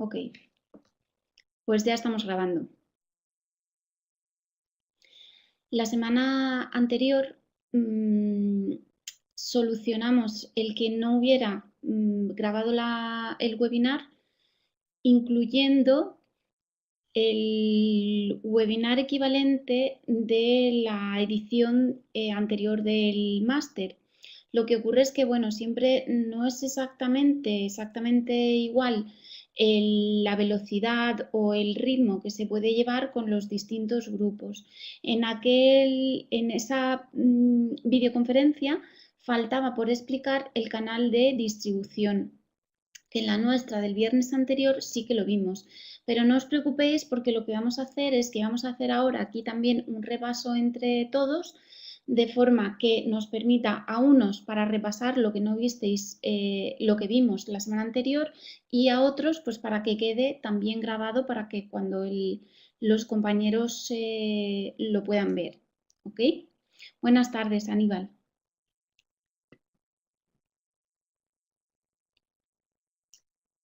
Ok, pues ya estamos grabando. La semana anterior solucionamos el que no hubiera grabado el webinar, incluyendo el webinar equivalente de la edición anterior del máster. Lo que ocurre es que, bueno, siempre no es exactamente igual la velocidad o el ritmo que se puede llevar con los distintos grupos. En esa videoconferencia faltaba por explicar el canal de distribución, que en la nuestra del viernes anterior sí que lo vimos. Pero no os preocupéis porque lo que vamos a hacer es que vamos a hacer ahora aquí también un repaso entre todos, de forma que nos permita a unos para repasar lo que no visteis, lo que vimos la semana anterior, y a otros pues para que quede también grabado para que cuando los compañeros lo puedan ver. ¿Ok? Buenas tardes, Aníbal.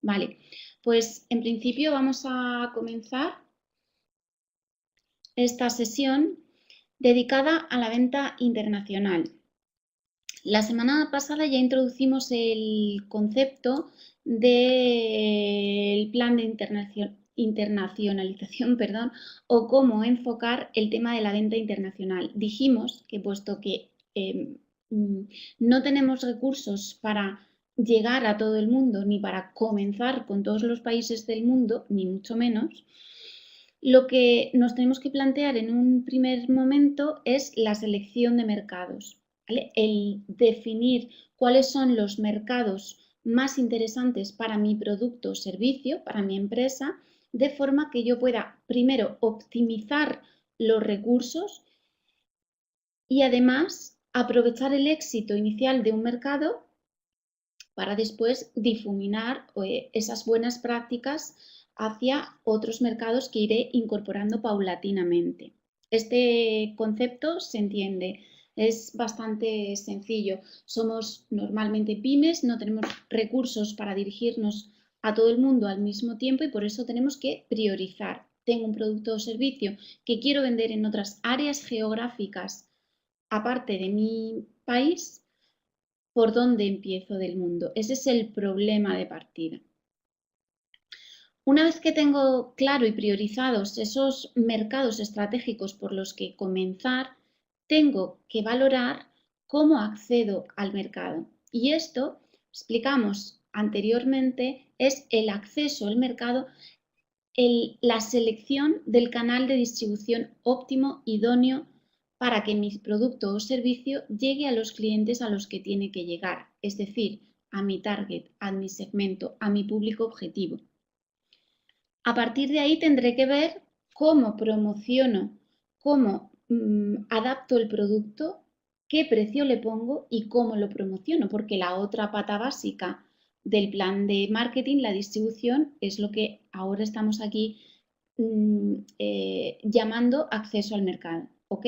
Vale, pues en principio vamos a comenzar esta sesión dedicada a la venta internacional. La semana pasada ya introducimos el concepto del plan de internacionalización, perdón, o cómo enfocar el tema de la venta internacional. Dijimos que puesto que no tenemos recursos para llegar a todo el mundo, ni para comenzar con todos los países del mundo, ni mucho menos, lo que nos tenemos que plantear en un primer momento es la selección de mercados, ¿vale? El definir cuáles son los mercados más interesantes para mi producto o servicio, para mi empresa, de forma que yo pueda primero optimizar los recursos y además aprovechar el éxito inicial de un mercado para después difuminar esas buenas prácticas hacia otros mercados que iré incorporando paulatinamente. Este concepto se entiende, es bastante sencillo. Somos normalmente pymes, no tenemos recursos para dirigirnos a todo el mundo al mismo tiempo y por eso tenemos que priorizar. Tengo un producto o servicio que quiero vender en otras áreas geográficas aparte de mi país. ¿Por dónde empiezo del mundo? Ese es el problema de partida. Una vez que tengo claro y priorizados esos mercados estratégicos por los que comenzar, tengo que valorar cómo accedo al mercado. Y esto, explicamos anteriormente, es el acceso al mercado, la selección del canal de distribución óptimo, idóneo, para que mi producto o servicio llegue a los clientes a los que tiene que llegar, es decir, a mi target, a mi segmento, a mi público objetivo. A partir de ahí tendré que ver cómo promociono, cómo adapto el producto, qué precio le pongo y cómo lo promociono, porque la otra pata básica del plan de marketing, la distribución, es lo que ahora estamos aquí llamando acceso al mercado, ¿ok?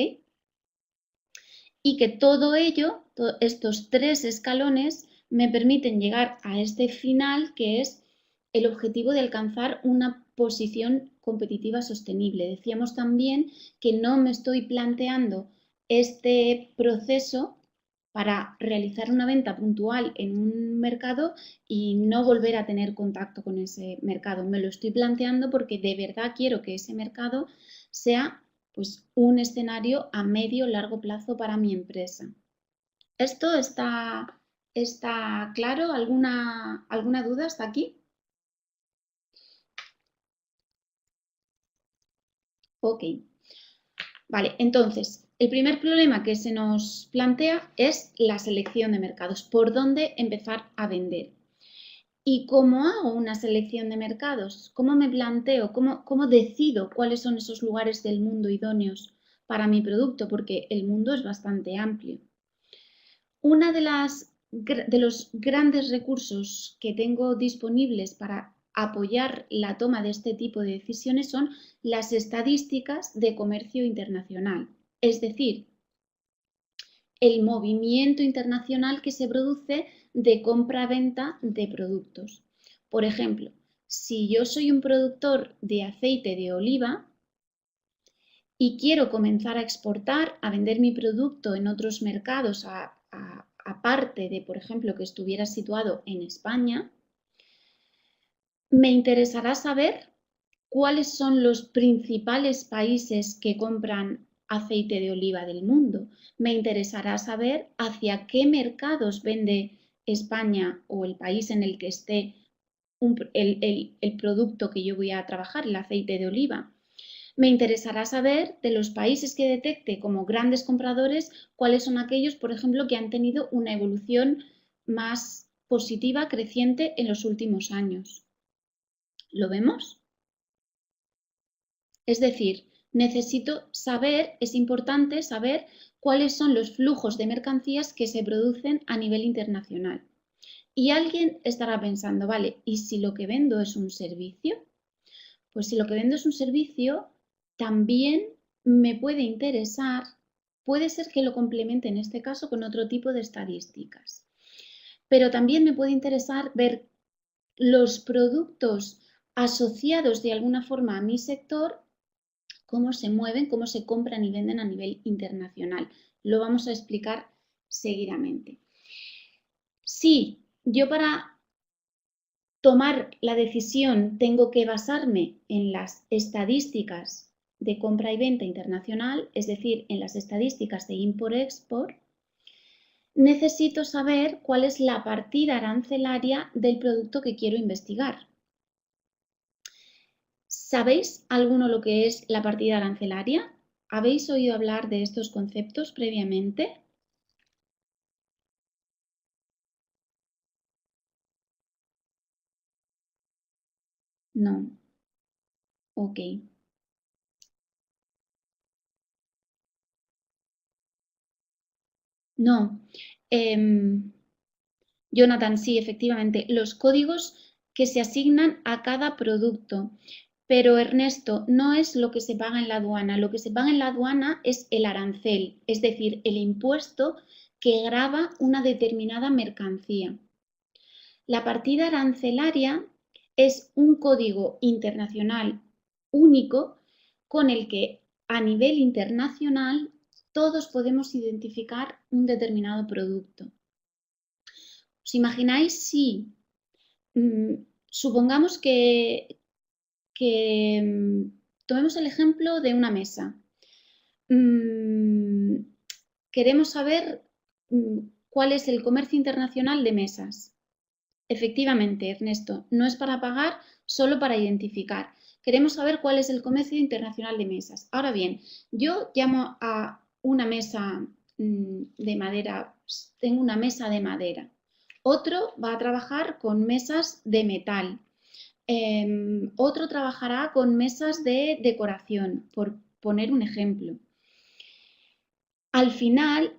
Y que todo ello, estos tres escalones, me permiten llegar a este final que es el objetivo de alcanzar una posición competitiva sostenible. Decíamos también que no me estoy planteando este proceso para realizar una venta puntual en un mercado y no volver a tener contacto con ese mercado. Me lo estoy planteando porque de verdad quiero que ese mercado sea pues un escenario a medio largo plazo para mi empresa. ¿Esto está claro? ¿Alguna duda hasta aquí? Ok. Vale, entonces, el primer problema que se nos plantea es la selección de mercados. ¿Por dónde empezar a vender? ¿Y cómo hago una selección de mercados? ¿Cómo me planteo? ¿Cómo decido cuáles son esos lugares del mundo idóneos para mi producto? Porque el mundo es bastante amplio. Uno de los grandes recursos que tengo disponibles para apoyar la toma de este tipo de decisiones son las estadísticas de comercio internacional, es decir, el movimiento internacional que se produce de compra-venta de productos. Por ejemplo, si yo soy un productor de aceite de oliva y quiero comenzar a exportar, a vender mi producto en otros mercados, aparte de, por ejemplo, que estuviera situado en España, me interesará saber cuáles son los principales países que compran aceite de oliva del mundo. Me interesará saber hacia qué mercados vende España o el país en el que esté el producto que yo voy a trabajar, el aceite de oliva. Me interesará saber de los países que detecte como grandes compradores, cuáles son aquellos, por ejemplo, que han tenido una evolución más positiva, creciente en los últimos años. ¿Lo vemos? Es decir, necesito saber, es importante saber cuáles son los flujos de mercancías que se producen a nivel internacional. Y alguien estará pensando, vale, ¿y si lo que vendo es un servicio? Pues si lo que vendo es un servicio, también me puede interesar, puede ser que lo complemente en este caso con otro tipo de estadísticas, pero también me puede interesar ver los productos asociados de alguna forma a mi sector, cómo se mueven, cómo se compran y venden a nivel internacional. Lo vamos a explicar seguidamente. Si yo para tomar la decisión tengo que basarme en las estadísticas de compra y venta internacional, es decir, en las estadísticas de import-export, necesito saber cuál es la partida arancelaria del producto que quiero investigar. ¿Sabéis alguno lo que es la partida arancelaria? ¿Habéis oído hablar de estos conceptos previamente? No. Ok. No. Jonathan, sí, efectivamente, los códigos que se asignan a cada producto. Pero Ernesto, no es lo que se paga en la aduana. Lo que se paga en la aduana es el arancel, es decir, el impuesto que grava una determinada mercancía. La partida arancelaria es un código internacional único con el que a nivel internacional todos podemos identificar un determinado producto. ¿Os imagináis si supongamos que tomemos el ejemplo de una mesa? Queremos saber cuál es el comercio internacional de mesas. Efectivamente, Ernesto, no es para pagar, solo para identificar. Queremos saber cuál es el comercio internacional de mesas. Ahora bien, yo llamo a una mesa de madera, tengo una mesa de madera. Otro va a trabajar con mesas de metal. Otro trabajará con mesas de decoración, por poner un ejemplo. Al final,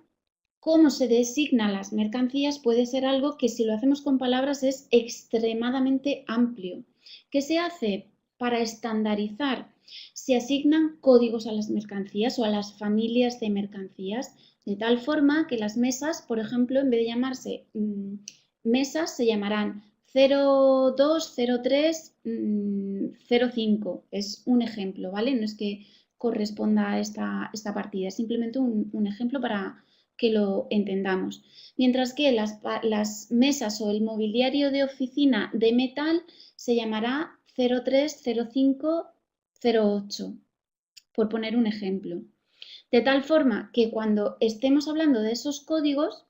cómo se designan las mercancías puede ser algo que si lo hacemos con palabras es extremadamente amplio. ¿Qué se hace para estandarizar? Se asignan códigos a las mercancías o a las familias de mercancías, de tal forma que las mesas, por ejemplo, en vez de llamarse mesas, se llamarán 02, 03, 05. Es un ejemplo, ¿vale? No es que corresponda a esta partida, es simplemente un ejemplo para que lo entendamos. Mientras que las mesas o el mobiliario de oficina de metal se llamará 03, 05, 08, por poner un ejemplo. De tal forma que cuando estemos hablando de esos códigos,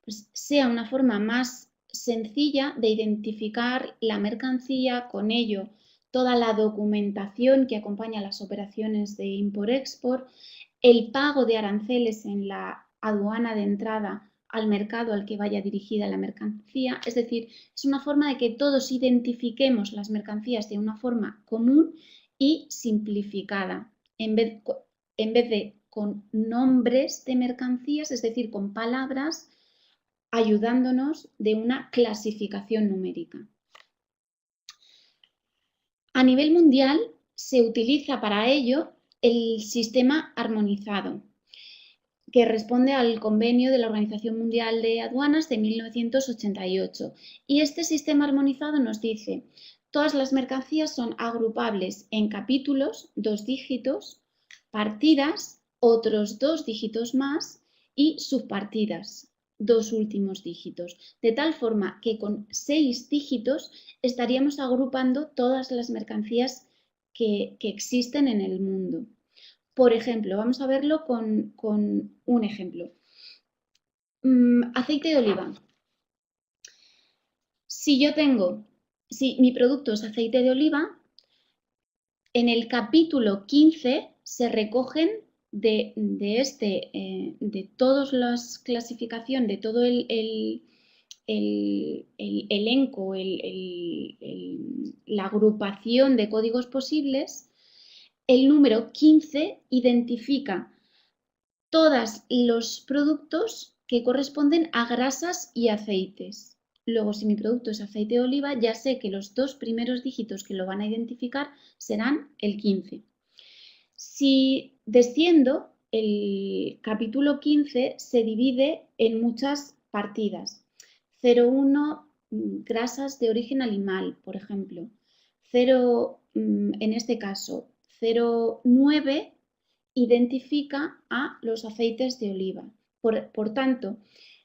pues sea una forma más sencilla de identificar la mercancía, con ello toda la documentación que acompaña las operaciones de import-export, el pago de aranceles en la aduana de entrada al mercado al que vaya dirigida la mercancía. Es decir, es una forma de que todos identifiquemos las mercancías de una forma común y simplificada, en vez de con nombres de mercancías, es decir, con palabras, ayudándonos de una clasificación numérica. A nivel mundial se utiliza para ello el sistema armonizado, que responde al convenio de la Organización Mundial de Aduanas de 1988. Y este sistema armonizado nos dice Todas las mercancías son agrupables en capítulos, 2 dígitos, partidas, otros 2 dígitos más y subpartidas, 2 últimos dígitos. De tal forma que con 6 dígitos estaríamos agrupando todas las mercancías que existen en el mundo. Por ejemplo, vamos a verlo con un ejemplo. Aceite de oliva. Si mi producto es aceite de oliva, en el capítulo 15 se recogen de todas las clasificaciones, de todo el elenco, la agrupación de códigos posibles. El número 15 identifica todos los productos que corresponden a grasas y aceites. Luego, si mi producto es aceite de oliva, ya sé que los 2 primeros dígitos que lo van a identificar serán el 15. Si desciendo, el capítulo 15 se divide en muchas partidas. 0,1 grasas de origen animal, por ejemplo. 0, en este caso, 0,9 identifica a los aceites de oliva. Por tanto,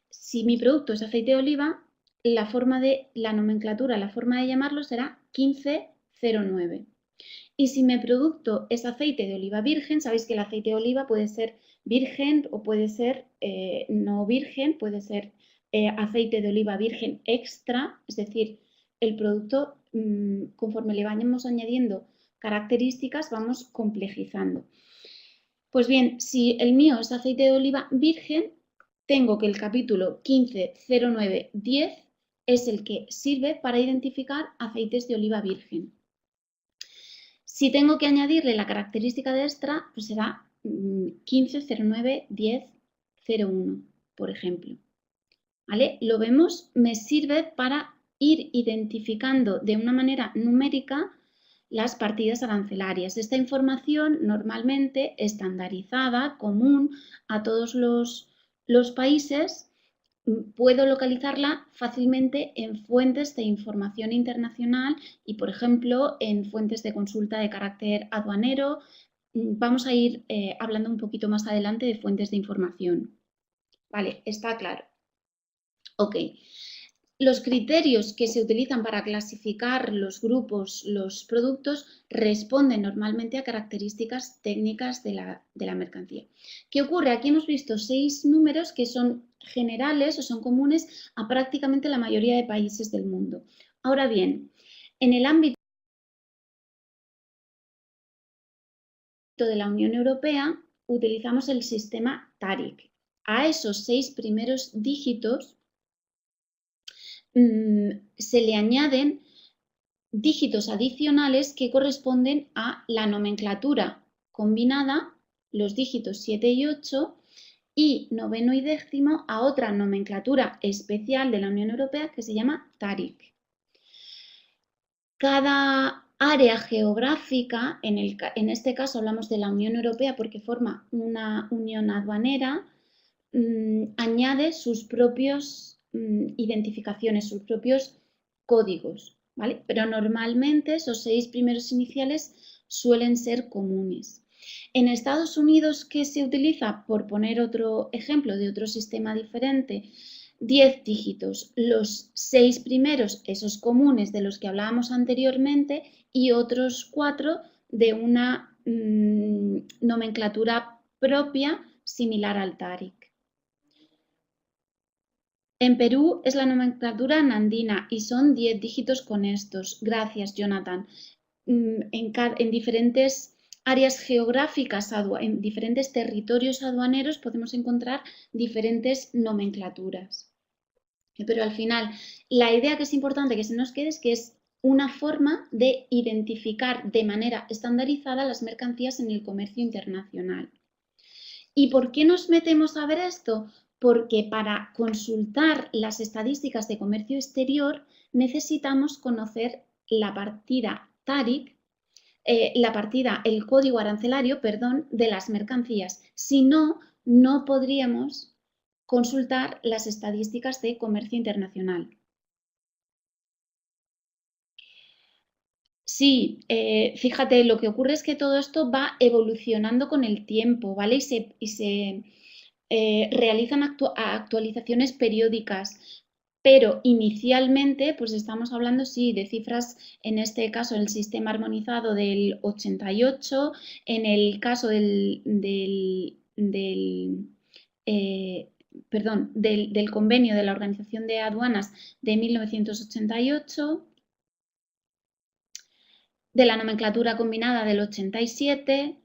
si mi producto es aceite de oliva, la nomenclatura, la forma de llamarlo será 1509. Y si mi producto es aceite de oliva virgen, sabéis que el aceite de oliva puede ser virgen o puede ser no virgen, puede ser aceite de oliva virgen extra, es decir, el producto, conforme le vayamos añadiendo características, vamos complejizando. Pues bien, si el mío es aceite de oliva virgen, tengo que el capítulo 150910 es el que sirve para identificar aceites de oliva virgen. Si tengo que añadirle la característica de extra, pues será 15091001, por ejemplo. ¿Vale? Lo vemos, me sirve para ir identificando de una manera numérica las partidas arancelarias. Esta información normalmente estandarizada, común a todos los países, puedo localizarla fácilmente en fuentes de información internacional y, por ejemplo, en fuentes de consulta de carácter aduanero. Vamos a ir hablando un poquito más adelante de fuentes de información. Vale, está claro. Ok. Los criterios que se utilizan para clasificar los grupos, los productos, responden normalmente a características técnicas de la mercancía. ¿Qué ocurre? Aquí hemos visto 6 números que son generales o son comunes a prácticamente la mayoría de países del mundo. Ahora bien, en el ámbito de la Unión Europea utilizamos el sistema TARIC. A esos 6 primeros dígitos se le añaden dígitos adicionales que corresponden a la nomenclatura combinada, los dígitos 7 y 8, y noveno y décimo a otra nomenclatura especial de la Unión Europea que se llama TARIC. Cada área geográfica, en este caso hablamos de la Unión Europea porque forma una unión aduanera, añade sus propios identificaciones, sus propios códigos, ¿vale? Pero normalmente esos 6 primeros iniciales suelen ser comunes. En Estados Unidos, ¿qué se utiliza? Por poner otro ejemplo de otro sistema diferente, 10 dígitos, los 6 primeros, esos comunes de los que hablábamos anteriormente, y otros 4 de una nomenclatura propia similar al TARIC. En Perú es la nomenclatura nandina y son 10 dígitos con estos. Gracias, Jonathan. En diferentes áreas geográficas, en diferentes territorios aduaneros podemos encontrar diferentes nomenclaturas. Pero al final, la idea que es importante que se nos quede es que es una forma de identificar de manera estandarizada las mercancías en el comercio internacional. ¿Y por qué nos metemos a ver esto? Porque para consultar las estadísticas de comercio exterior necesitamos conocer la partida TARIC, el código arancelario, perdón, de las mercancías. Si no, no podríamos consultar las estadísticas de comercio internacional. Sí, fíjate, lo que ocurre es que todo esto va evolucionando con el tiempo, ¿vale? Y se realizan actualizaciones periódicas, pero inicialmente, pues estamos hablando, sí, de cifras, en este caso, el sistema armonizado del 88, en el caso eh, del convenio de la Organización de Aduanas de 1988, de la nomenclatura combinada del 87,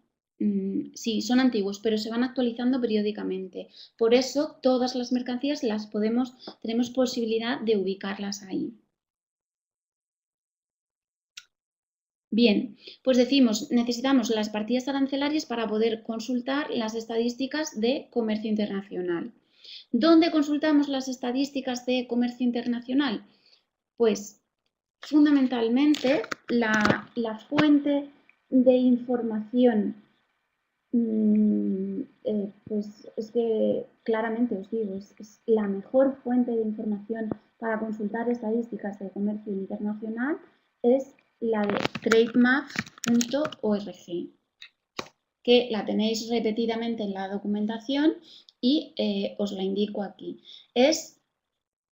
sí, son antiguos, pero se van actualizando periódicamente. Por eso todas las mercancías tenemos posibilidad de ubicarlas ahí. Bien, pues decimos, necesitamos las partidas arancelarias para poder consultar las estadísticas de comercio internacional. ¿Dónde consultamos las estadísticas de comercio internacional? Pues fundamentalmente la fuente de información, pues es que claramente os digo, es la mejor fuente de información para consultar estadísticas de comercio internacional, es la de trademap.org, que la tenéis repetidamente en la documentación y os la indico aquí.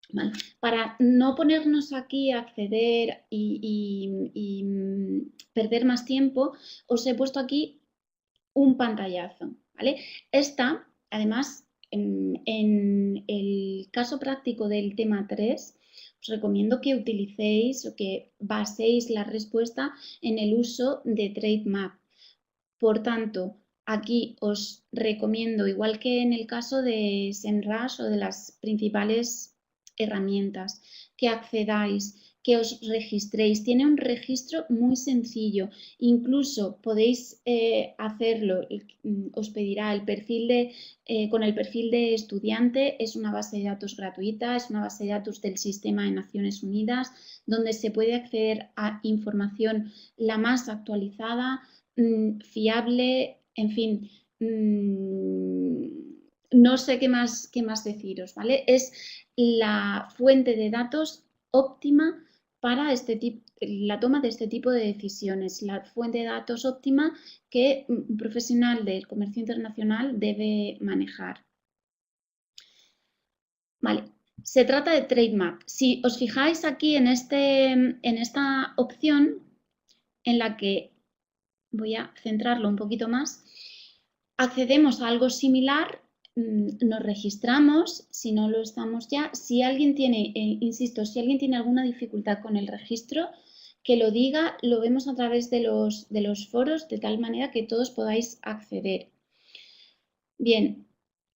Vale, para no ponernos aquí a acceder y perder más tiempo, os he puesto aquí un pantallazo, ¿vale? Esta, además, en el caso práctico del tema 3, os recomiendo que utilicéis o que baséis la respuesta en el uso de TradeMap. Por tanto, aquí os recomiendo, igual que en el caso de SEMrush o de las principales herramientas, que accedáis, que os registréis. Tiene un registro muy sencillo. Incluso podéis hacerlo, os pedirá con el perfil de estudiante. Es una base de datos gratuita, es una base de datos del sistema de Naciones Unidas, donde se puede acceder a información la más actualizada, fiable, en fin, no sé qué más deciros, ¿vale? Es la fuente de datos óptima para la toma de este tipo de decisiones, la fuente de datos óptima que un profesional del comercio internacional debe manejar. Vale, se trata de TradeMap. Si os fijáis aquí en esta opción en la que voy a centrarlo un poquito más, accedemos a algo similar, nos registramos, si no lo estamos ya. Si alguien tiene, insisto, si alguien tiene alguna dificultad con el registro, que lo diga, lo vemos a través de los foros, de tal manera que todos podáis acceder. Bien,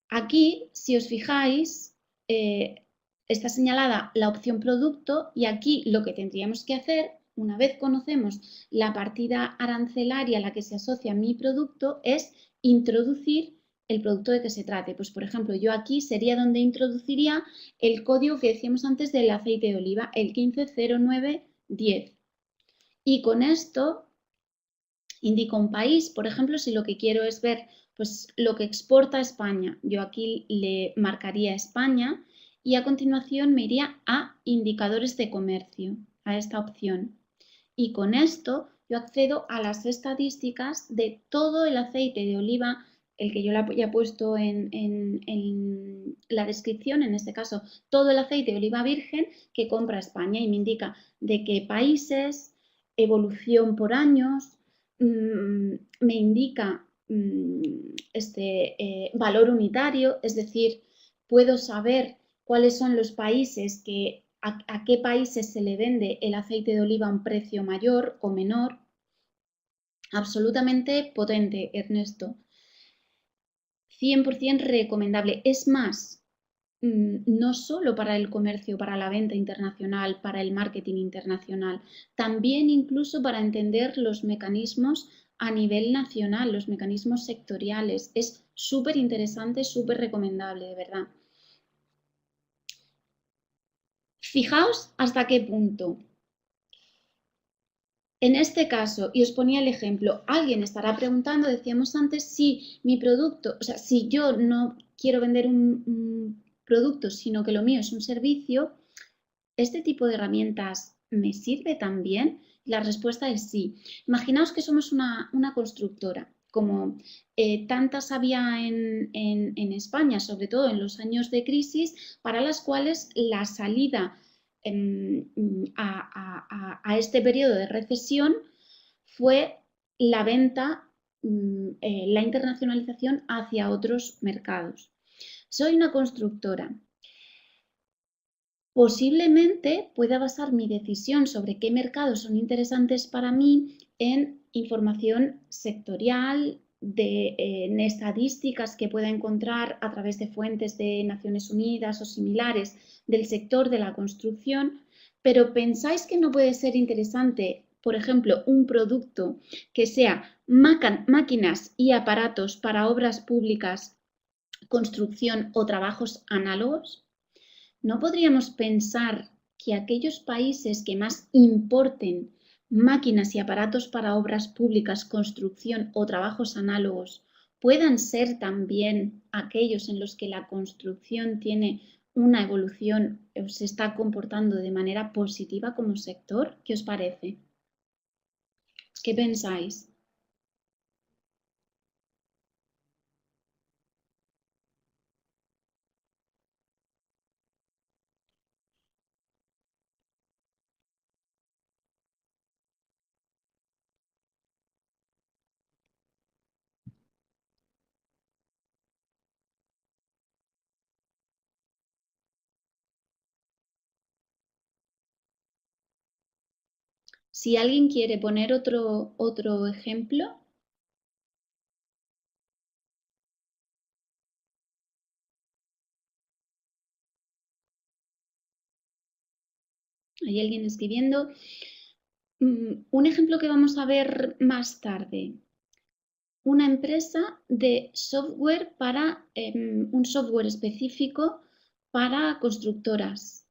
aquí, si os fijáis, está señalada la opción producto y aquí lo que tendríamos que hacer, una vez conocemos la partida arancelaria a la que se asocia mi producto, es introducir el producto de que se trate. Pues, por ejemplo, yo aquí sería donde introduciría el código que decíamos antes del aceite de oliva, el 150910. Y con esto indico un país, por ejemplo, si lo que quiero es ver pues, lo que exporta España, yo aquí le marcaría España y a continuación me iría a indicadores de comercio, a esta opción. Y con esto yo accedo a las estadísticas de todo el aceite de oliva, el que yo le he puesto en la descripción, en este caso, todo el aceite de oliva virgen que compra España y me indica de qué países, evolución por años, me indica este valor unitario, es decir, puedo saber cuáles son los países a qué países se le vende el aceite de oliva a un precio mayor o menor. Absolutamente potente, Ernesto. 100% recomendable. Es más, no solo para el comercio, para la venta internacional, para el marketing internacional, también incluso para entender los mecanismos a nivel nacional, los mecanismos sectoriales. Es súper interesante, súper recomendable, de verdad. Fijaos hasta qué punto. En este caso, y os ponía el ejemplo, alguien estará preguntando, decíamos antes, si mi producto, o sea, si yo no quiero vender un producto, sino que lo mío es un servicio, este tipo de herramientas me sirve también? La respuesta es sí. Imaginaos que somos una constructora, como tantas había en España, sobre todo en los años de crisis, para las cuales la salida a este periodo de recesión fue la venta, la internacionalización hacia otros mercados. Soy una constructora. Posiblemente pueda basar mi decisión sobre qué mercados son interesantes para mí en información sectorial, en estadísticas que pueda encontrar a través de fuentes de Naciones Unidas o similares del sector de la construcción, pero ¿pensáis que no puede ser interesante, por ejemplo, un producto que sea máquinas y aparatos para obras públicas, construcción o trabajos análogos? ¿No podríamos pensar que aquellos países que más importen máquinas y aparatos para obras públicas, construcción o trabajos análogos puedan ser también aquellos en los que la construcción tiene una evolución o se está comportando de manera positiva como sector? ¿Qué os parece? ¿Qué pensáis? Si alguien quiere poner otro ejemplo, hay alguien escribiendo. Un ejemplo que vamos a ver más tarde. Una empresa de software para un software específico para constructoras.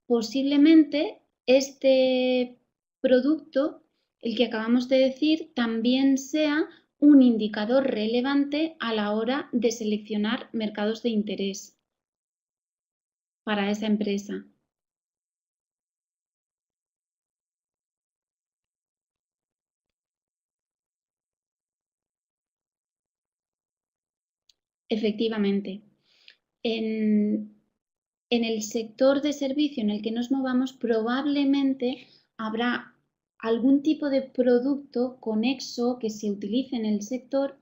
Posiblemente este producto, el que acabamos de decir, también sea un indicador relevante a la hora de seleccionar mercados de interés para esa empresa. Efectivamente. En, en el sector de servicio en el que nos movamos, probablemente habrá algún tipo de producto conexo que se utilice en el sector,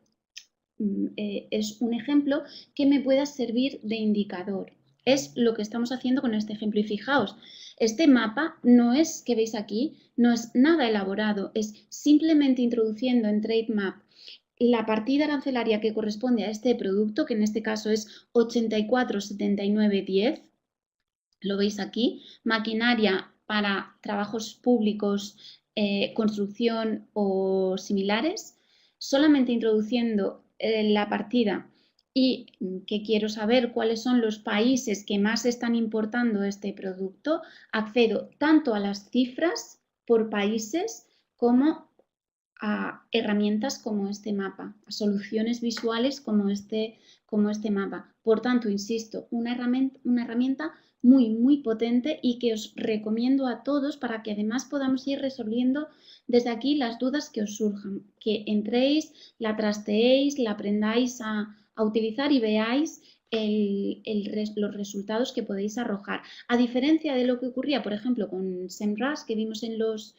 es un ejemplo que me pueda servir de indicador. Es lo que estamos haciendo con este ejemplo. Y fijaos, este mapa no es, que veis aquí, no es nada elaborado, es simplemente introduciendo en TradeMap la partida arancelaria que corresponde a este producto, que en este caso es 84,79,10. Lo veis aquí, maquinaria para trabajos públicos, construcción o similares, solamente introduciendo la partida y que quiero saber cuáles son los países que más están importando este producto, accedo tanto a las cifras por países como a herramientas como este mapa, a soluciones visuales como este mapa. Por tanto, insisto, una herramienta muy potente y que os recomiendo a todos para que además podamos ir resolviendo desde aquí las dudas que os surjan, que entréis, la trasteéis, la aprendáis a utilizar y veáis los resultados que podéis arrojar. A diferencia de lo que ocurría, por ejemplo, con SEMrush, que vimos en los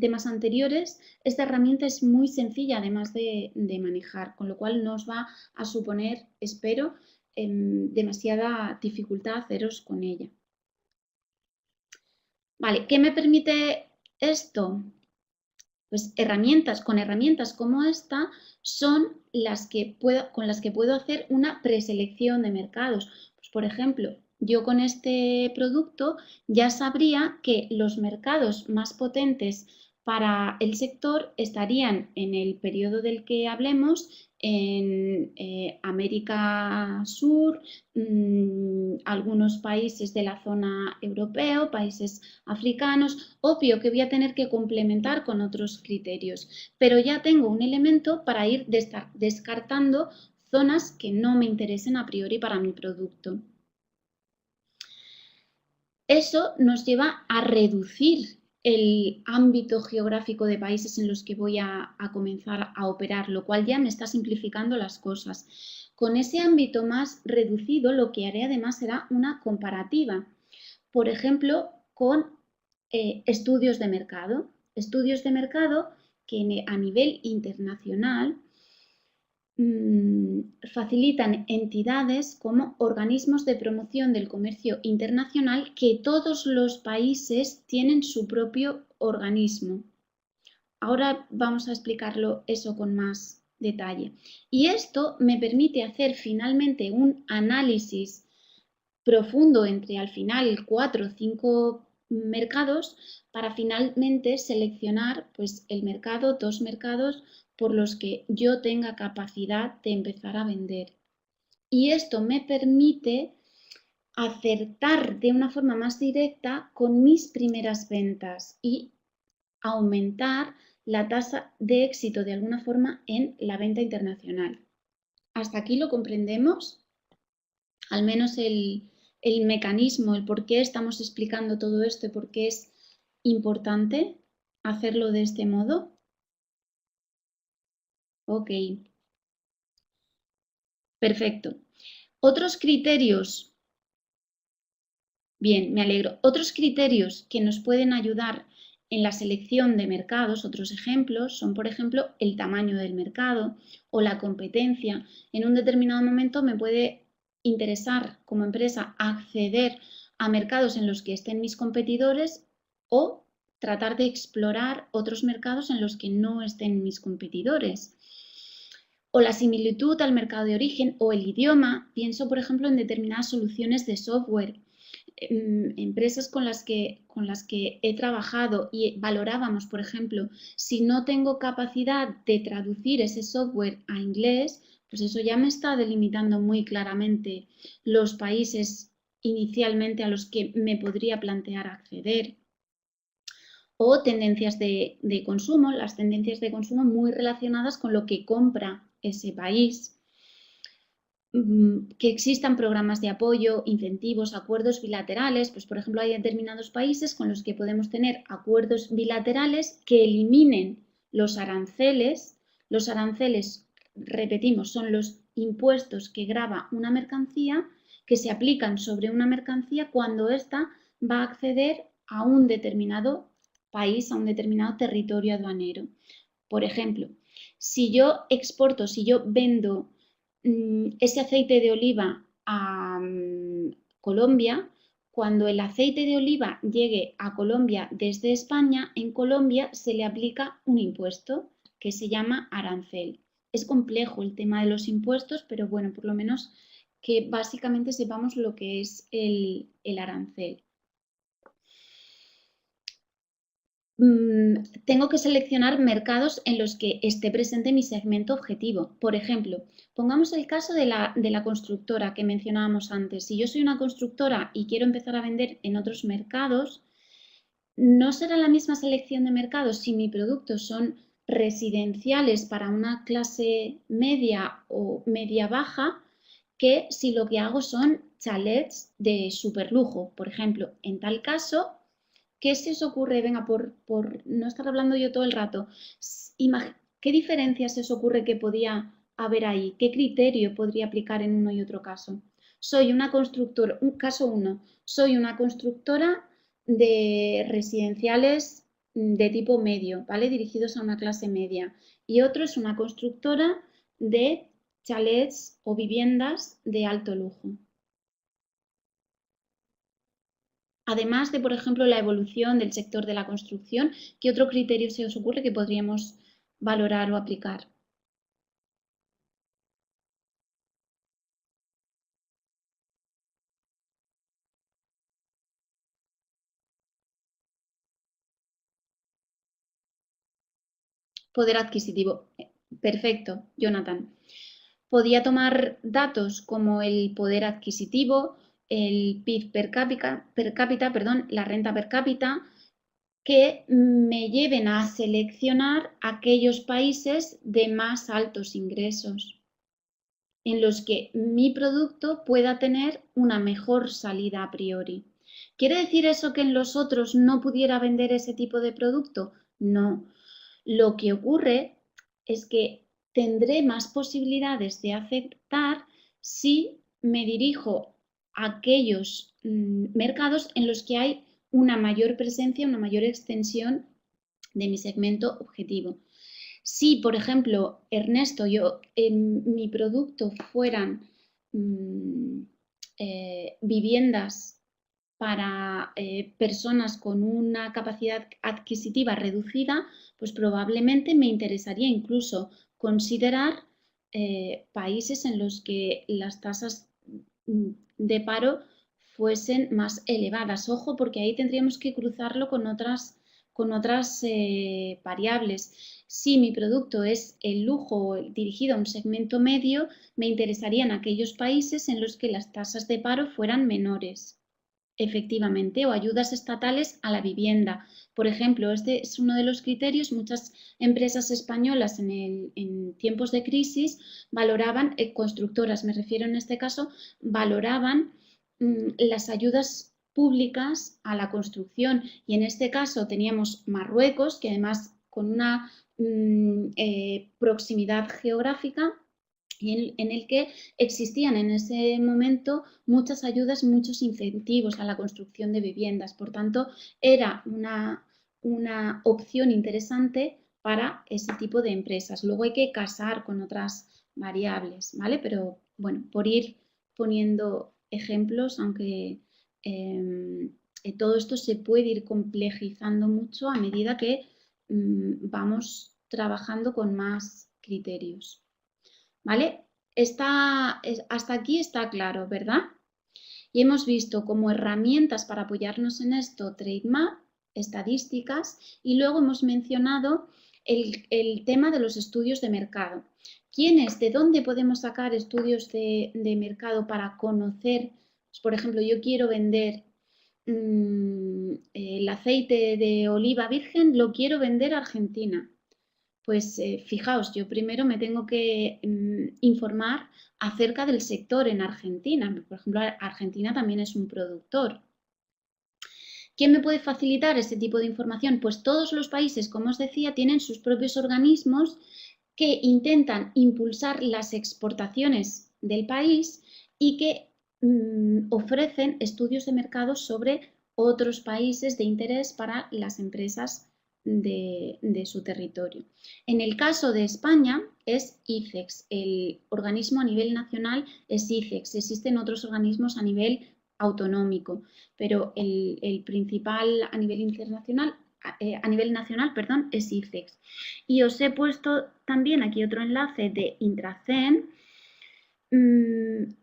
temas anteriores, esta herramienta es muy sencilla además de manejar, con lo cual no os va a suponer, espero, demasiada dificultad haceros con ella. Vale, ¿qué me permite esto? Pues con herramientas como esta son con las que puedo hacer una preselección de mercados. Pues, por ejemplo, yo con este producto ya sabría que los mercados más potentes para el sector estarían en el periodo del que hablemos en América Sur, algunos países de la zona europea, países africanos. Obvio que voy a tener que complementar con otros criterios, pero ya tengo un elemento para ir descartando zonas que no me interesen a priori para mi producto. Eso nos lleva a reducir el ámbito geográfico de países en los que voy a comenzar a operar, lo cual ya me está simplificando las cosas. Con ese ámbito más reducido, lo que haré además será una comparativa, por ejemplo, con estudios de mercado. Estudios de mercado que a nivel internacional facilitan entidades como organismos de promoción del comercio internacional que todos los países tienen su propio organismo. Ahora vamos a explicarlo eso con más detalle. Y esto me permite hacer finalmente un análisis profundo entre al final 4 o 5 mercados para finalmente seleccionar pues el mercado, 2 mercados por los que yo tenga capacidad de empezar a vender. Y esto me permite acertar de una forma más directa con mis primeras ventas y aumentar la tasa de éxito de alguna forma en la venta internacional. ¿Hasta aquí lo comprendemos? Al menos el mecanismo, el por qué estamos explicando todo esto y por qué es importante hacerlo de este modo. Ok, perfecto. Otros criterios, bien, me alegro. Otros criterios que nos pueden ayudar en la selección de mercados, otros ejemplos, son por ejemplo el tamaño del mercado o la competencia. En un determinado momento me puede interesar como empresa acceder a mercados en los que estén mis competidores o tratar de explorar otros mercados en los que no estén mis competidores. O la similitud al mercado de origen o el idioma. Pienso, por ejemplo, en determinadas soluciones de software. Empresas con las que he trabajado y valorábamos, por ejemplo, si no tengo capacidad de traducir ese software a inglés, pues eso ya me está delimitando muy claramente los países inicialmente a los que me podría plantear acceder. O tendencias de consumo, las tendencias de consumo muy relacionadas con lo que compra ese país. Que existan programas de apoyo, incentivos, acuerdos bilaterales, pues por ejemplo hay determinados países con los que podemos tener acuerdos bilaterales que eliminen los aranceles. Los aranceles, repetimos, son los impuestos que grava una mercancía que se aplican sobre una mercancía cuando ésta va a acceder a un determinado país, a un determinado territorio aduanero. Por ejemplo, si yo exporto, si yo vendo ese aceite de oliva a Colombia, cuando el aceite de oliva llegue a Colombia desde España, en Colombia se le aplica un impuesto que se llama arancel. Es complejo el tema de los impuestos, pero bueno, por lo menos que básicamente sepamos lo que es el arancel. Tengo que seleccionar mercados en los que esté presente mi segmento objetivo. Por ejemplo, pongamos el caso de la constructora que mencionábamos antes. Si yo soy una constructora y quiero empezar a vender en otros mercados, no será la misma selección de mercados si mis productos son residenciales para una clase media o media baja que si lo que hago son chalets de superlujo. Por ejemplo, en tal caso, ¿qué se os ocurre? Venga, por no estar hablando yo todo el rato, ¿qué diferencias se os ocurre que podía haber ahí? ¿Qué criterio podría aplicar en uno y otro caso? Soy una constructora, caso 1, soy una constructora de residenciales de tipo medio, ¿vale? Dirigidos a una clase media. Y otro es una constructora de chalets o viviendas de alto lujo. Además de, por ejemplo, la evolución del sector de la construcción, ¿qué otro criterio se os ocurre que podríamos valorar o aplicar? Poder adquisitivo. Perfecto, Jonathan. Podía tomar datos como el poder adquisitivo, el PIB per cápita, perdón, la renta per cápita, que me lleven a seleccionar aquellos países de más altos ingresos, en los que mi producto pueda tener una mejor salida a priori. ¿Quiere decir eso que en los otros no pudiera vender ese tipo de producto? No. Lo que ocurre es que tendré más posibilidades de aceptar si me dirijo a aquellos mercados en los que hay una mayor presencia, una mayor extensión de mi segmento objetivo. Si, por ejemplo, Ernesto, mi producto fueran viviendas para personas con una capacidad adquisitiva reducida, pues probablemente me interesaría incluso considerar países en los que las tasas de paro fuesen más elevadas. Ojo, porque ahí tendríamos que cruzarlo con otras variables. Si mi producto es el lujo dirigido a un segmento medio, me interesarían aquellos países en los que las tasas de paro fueran menores. Efectivamente, o ayudas estatales a la vivienda. Por ejemplo, este es uno de los criterios. Muchas empresas españolas en tiempos de crisis valoraban, constructoras me refiero en este caso, valoraban las ayudas públicas a la construcción. Y en este caso teníamos Marruecos, que además con una proximidad geográfica, y en el que existían en ese momento muchas ayudas, muchos incentivos a la construcción de viviendas. Por tanto, era una opción interesante para ese tipo de empresas. Luego hay que casar con otras variables, ¿vale? Pero bueno, por ir poniendo ejemplos, aunque todo esto se puede ir complejizando mucho a medida que vamos trabajando con más criterios. ¿Vale? Hasta aquí está claro, ¿verdad? Y hemos visto como herramientas para apoyarnos en esto Trademap, estadísticas, y luego hemos mencionado el tema de los estudios de mercado. ¿Quiénes? ¿De dónde podemos sacar estudios de mercado para conocer? Pues, por ejemplo, yo quiero vender el aceite de oliva virgen, lo quiero vender a Argentina. Pues fijaos, yo primero me tengo que informar acerca del sector en Argentina. Por ejemplo, Argentina también es un productor. ¿Quién me puede facilitar ese tipo de información? Pues todos los países, como os decía, tienen sus propios organismos que intentan impulsar las exportaciones del país y que ofrecen estudios de mercado sobre otros países de interés para las empresas de su territorio. En el caso de España es ICEX, el organismo a nivel nacional es ICEX, existen otros organismos a nivel autonómico, pero el principal a nivel internacional, a nivel nacional, perdón, es ICEX. Y os he puesto también aquí otro enlace de Intracen, en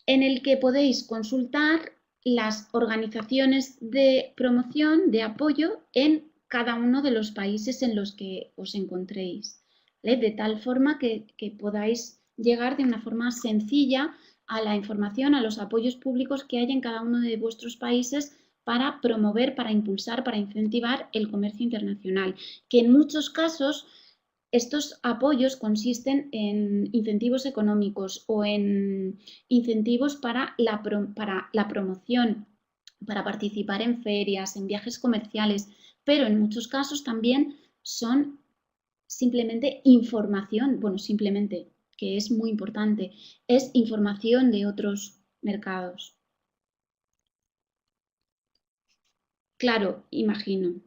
el que podéis consultar las organizaciones de promoción, de apoyo en cada uno de los países en los que os encontréis, ¿vale? De tal forma que podáis llegar de una forma sencilla a la información, a los apoyos públicos que hay en cada uno de vuestros países para promover, para impulsar, para incentivar el comercio internacional, que en muchos casos estos apoyos consisten en incentivos económicos o en incentivos para la promoción, para participar en ferias, en viajes comerciales, pero en muchos casos también son simplemente información, bueno, simplemente, que es muy importante, es información de otros mercados. Claro, imagino.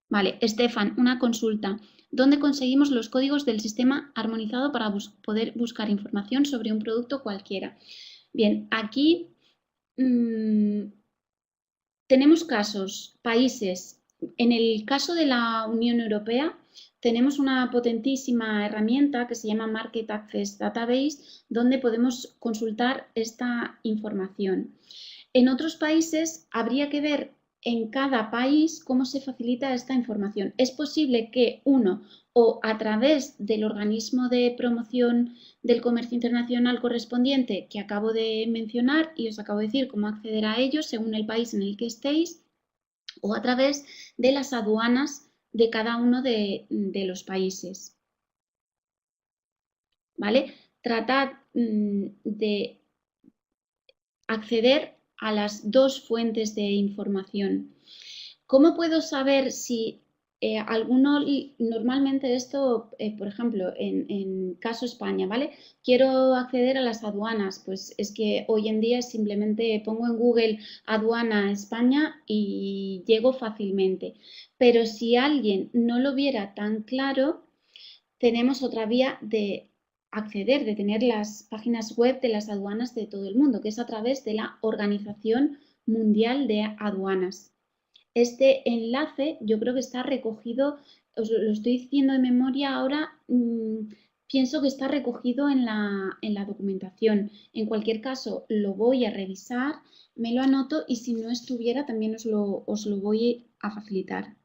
Vale, Estefan, una consulta. ¿Dónde conseguimos los códigos del sistema armonizado para poder buscar información sobre un producto cualquiera? Bien, aquí tenemos casos, países. En el caso de la Unión Europea, tenemos una potentísima herramienta que se llama Market Access Database, donde podemos consultar esta información. En otros países habría que ver en cada país cómo se facilita esta información. Es posible que uno o a través del organismo de promoción del comercio internacional correspondiente que acabo de mencionar y os acabo de decir cómo acceder a ellos según el país en el que estéis, o a través de las aduanas de cada uno de los países. ¿Vale? Tratad de acceder a las dos fuentes de información. ¿Cómo puedo saber si normalmente esto, por ejemplo, en caso España, ¿vale? Quiero acceder a las aduanas, pues es que hoy en día simplemente pongo en Google aduana España y llego fácilmente. Pero si alguien no lo viera tan claro, tenemos otra vía de acceder, de tener las páginas web de las aduanas de todo el mundo, que es a través de la Organización Mundial de Aduanas. Este enlace yo creo que está recogido, os lo estoy diciendo de memoria ahora, pienso que está recogido en la documentación. En cualquier caso, lo voy a revisar, me lo anoto y si no estuviera también os lo voy a facilitar.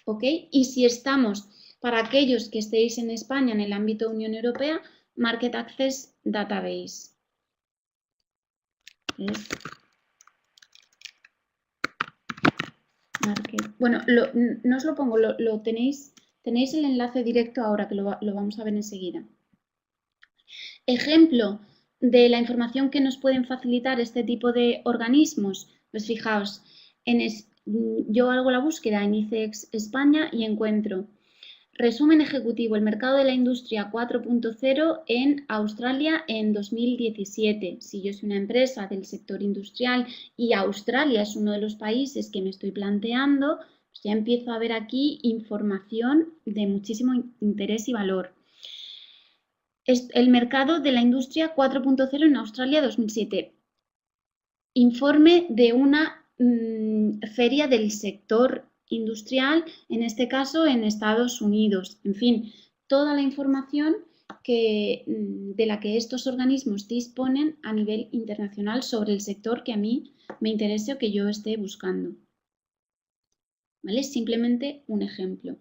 ¿Ok? Y si estamos, para aquellos que estéis en España en el ámbito Unión Europea, Market Access Database. Bueno, no os lo pongo, lo tenéis el enlace directo ahora, que lo vamos a ver enseguida. Ejemplo de la información que nos pueden facilitar este tipo de organismos. Pues fijaos, yo hago la búsqueda en ICEX España y encuentro resumen ejecutivo, el mercado de la industria 4.0 en Australia en 2017. Si yo soy una empresa del sector industrial y Australia es uno de los países que me estoy planteando, pues ya empiezo a ver aquí información de muchísimo interés y valor. El mercado de la industria 4.0 en Australia 2007. Informe de una feria del sector industrial, en este caso en Estados Unidos. En fin, toda la información de la que estos organismos disponen a nivel internacional sobre el sector que a mí me interese o que yo esté buscando. ¿Vale? Simplemente un ejemplo.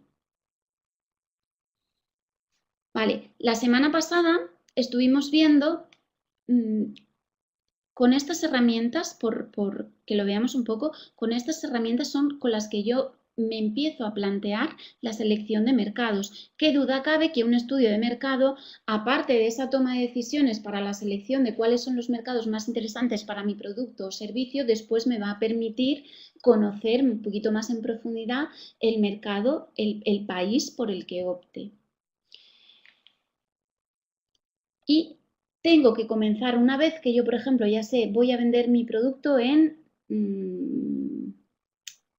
Vale, la semana pasada estuvimos viendo con estas herramientas, por que lo veamos un poco, con estas herramientas son con las que yo me empiezo a plantear la selección de mercados. Qué duda cabe que un estudio de mercado, aparte de esa toma de decisiones para la selección de cuáles son los mercados más interesantes para mi producto o servicio, después me va a permitir conocer un poquito más en profundidad el mercado, el país por el que opte. Y tengo que comenzar una vez que yo, por ejemplo, ya sé, voy a vender mi producto en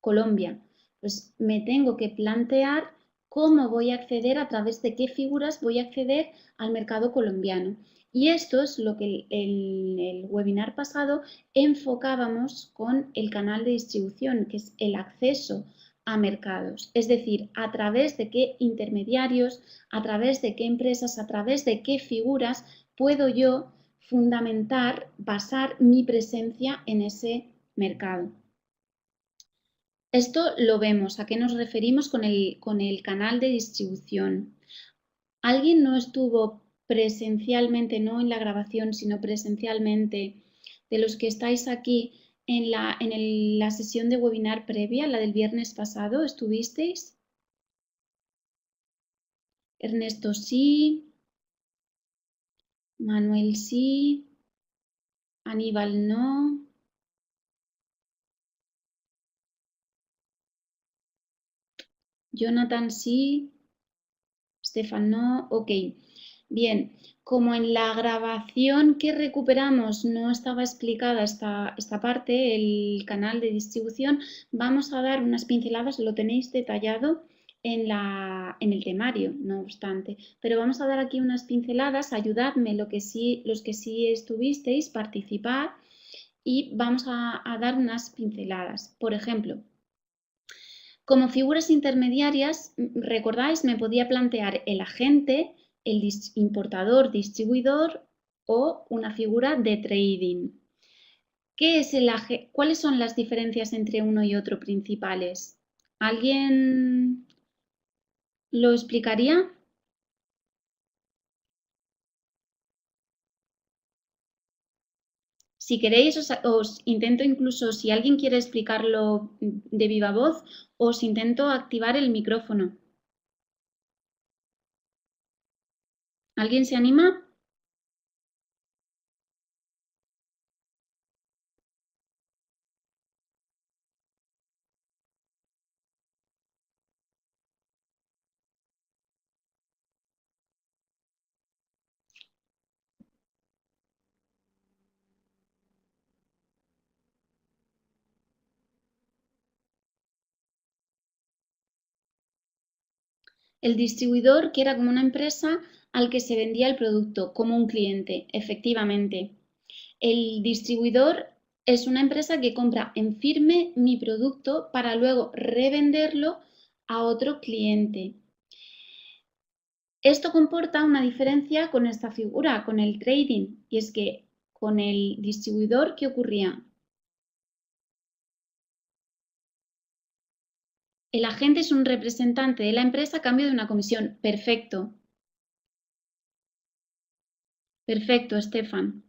Colombia. Pues me tengo que plantear cómo voy a acceder, a través de qué figuras voy a acceder al mercado colombiano. Y esto es lo que en el webinar pasado enfocábamos con el canal de distribución, que es el acceso a mercados. Es decir, a través de qué intermediarios, a través de qué empresas, a través de qué figuras puedo yo fundamentar, basar mi presencia en ese mercado. Esto lo vemos, ¿a qué nos referimos con el canal de distribución? ¿Alguien no estuvo presencialmente, no en la grabación, sino presencialmente, de los que estáis aquí en la sesión de webinar previa, la del viernes pasado? ¿Estuvisteis? Ernesto sí, Manuel sí, Aníbal no. Jonathan sí, Stefan no, ok. Bien, como en la grabación que recuperamos no estaba explicada esta parte, el canal de distribución, vamos a dar unas pinceladas, lo tenéis detallado en el temario, no obstante, pero vamos a dar aquí unas pinceladas, ayudadme los que sí estuvisteis, participar y vamos a dar unas pinceladas. Por ejemplo, como figuras intermediarias, recordáis, me podía plantear el agente, el importador, distribuidor o una figura de trading. ¿Qué es ¿Cuáles son las diferencias entre uno y otro principales? ¿Alguien lo explicaría? Si queréis, os intento incluso, si alguien quiere explicarlo de viva voz, os intento activar el micrófono. ¿Alguien se anima? El distribuidor, que era como una empresa al que se vendía el producto, como un cliente, efectivamente. El distribuidor es una empresa que compra en firme mi producto para luego revenderlo a otro cliente. Esto comporta una diferencia con esta figura, con el trading, y es que con el distribuidor, ¿qué ocurría? El agente es un representante de la empresa a cambio de una comisión. Perfecto. Perfecto, Estefan.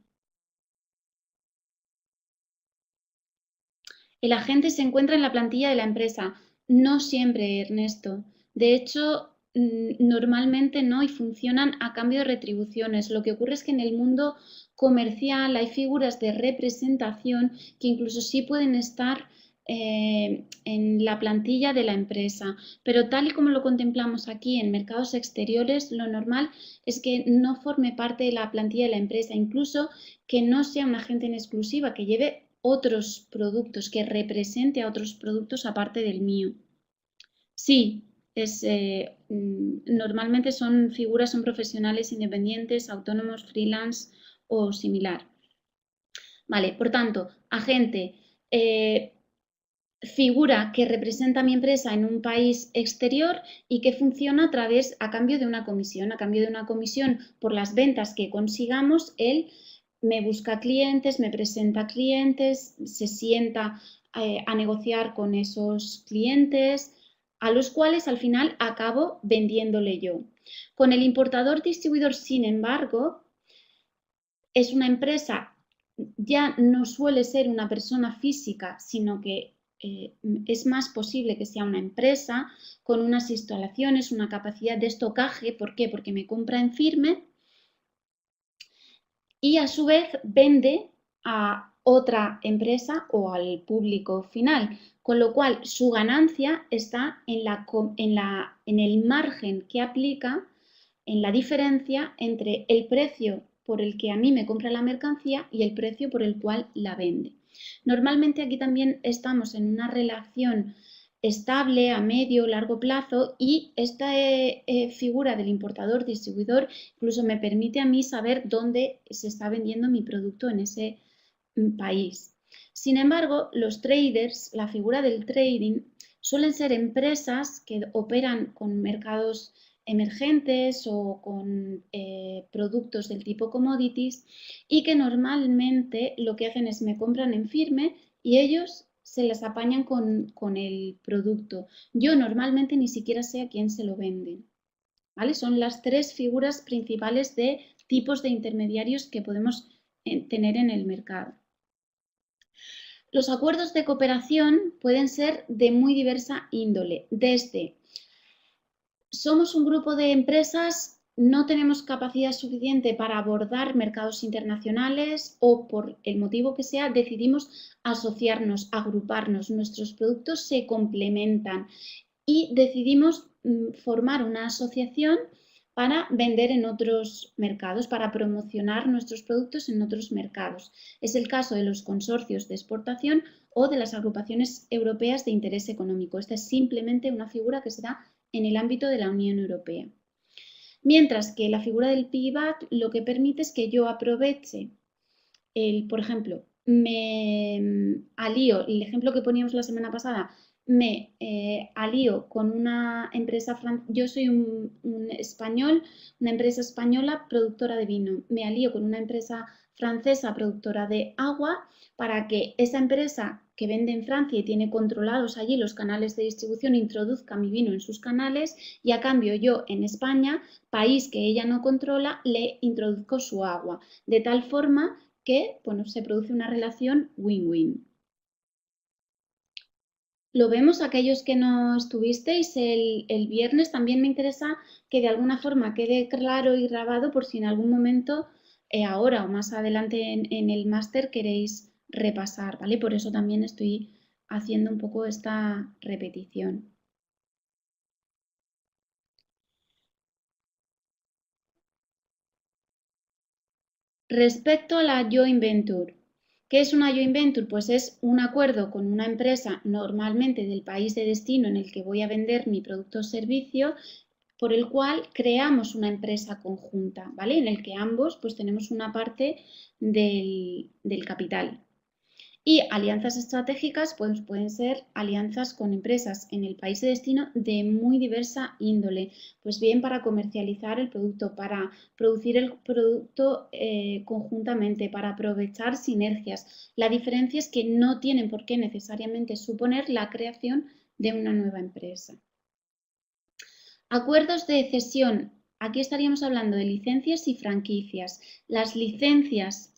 El agente se encuentra en la plantilla de la empresa. No siempre, Ernesto. De hecho, normalmente no y funcionan a cambio de retribuciones. Lo que ocurre es que en el mundo comercial hay figuras de representación que incluso sí pueden estar en la plantilla de la empresa, pero tal y como lo contemplamos aquí en mercados exteriores, lo normal es que no forme parte de la plantilla de la empresa, incluso que no sea un agente en exclusiva, que lleve otros productos, que represente a otros productos aparte del mío. Sí, normalmente son figuras, son profesionales independientes, autónomos, freelance o similar. Vale, por tanto, agente, figura que representa a mi empresa en un país exterior y que funciona a cambio de una comisión. A cambio de una comisión por las ventas que consigamos, él me busca clientes, me presenta clientes, se sienta a negociar con esos clientes, a los cuales al final acabo vendiéndole yo. Con el importador distribuidor, sin embargo, es una empresa, ya no suele ser una persona física, sino que es más posible que sea una empresa con unas instalaciones, una capacidad de estocaje. ¿Por qué? Porque me compra en firme y a su vez vende a otra empresa o al público final, con lo cual su ganancia está en el margen que aplica, en la diferencia entre el precio por el que a mí me compra la mercancía y el precio por el cual la vende. Normalmente aquí también estamos en una relación estable a medio o largo plazo y esta figura del importador distribuidor incluso me permite a mí saber dónde se está vendiendo mi producto en ese país. Sin embargo, los traders, la figura del trading, suelen ser empresas que operan con mercados emergentes o con productos del tipo commodities y que normalmente lo que hacen es me compran en firme y ellos se las apañan con el producto. Yo normalmente ni siquiera sé a quién se lo venden. ¿Vale? Son las tres figuras principales de tipos de intermediarios que podemos tener en el mercado. Los acuerdos de cooperación pueden ser de muy diversa índole, desde somos un grupo de empresas, no tenemos capacidad suficiente para abordar mercados internacionales o por el motivo que sea decidimos asociarnos, agruparnos, nuestros productos se complementan y decidimos formar una asociación para vender en otros mercados, para promocionar nuestros productos en otros mercados. Es el caso de los consorcios de exportación o de las agrupaciones europeas de interés económico. Esta es simplemente una figura que se da en el ámbito de la Unión Europea. Mientras que la figura del PIBAT lo que permite es que yo aproveche por ejemplo, me alío, el ejemplo que poníamos la semana pasada, me alío con una empresa, yo soy un español, una empresa española productora de vino, me alío con una empresa francesa productora de agua para que esa empresa que vende en Francia y tiene controlados allí los canales de distribución introduzca mi vino en sus canales y a cambio yo en España, país que ella no controla, le introduzco su agua, de tal forma que bueno, se produce una relación win-win. Lo vemos aquellos que no estuvisteis el viernes. También me interesa que de alguna forma quede claro y grabado por si en algún momento, ahora o más adelante en el máster queréis repasar, ¿vale? Por eso también estoy haciendo un poco esta repetición. Respecto a la joint venture, ¿qué es una joint venture? Pues es un acuerdo con una empresa normalmente del país de destino en el que voy a vender mi producto o servicio por el cual creamos una empresa conjunta, ¿vale? En el que ambos pues tenemos una parte del capital. Y alianzas estratégicas pues, pueden ser alianzas con empresas en el país de destino de muy diversa índole, pues bien para comercializar el producto, para producir el producto conjuntamente, para aprovechar sinergias. La diferencia es que no tienen por qué necesariamente suponer la creación de una nueva empresa. Acuerdos de cesión. Aquí estaríamos hablando de licencias y franquicias. Las licencias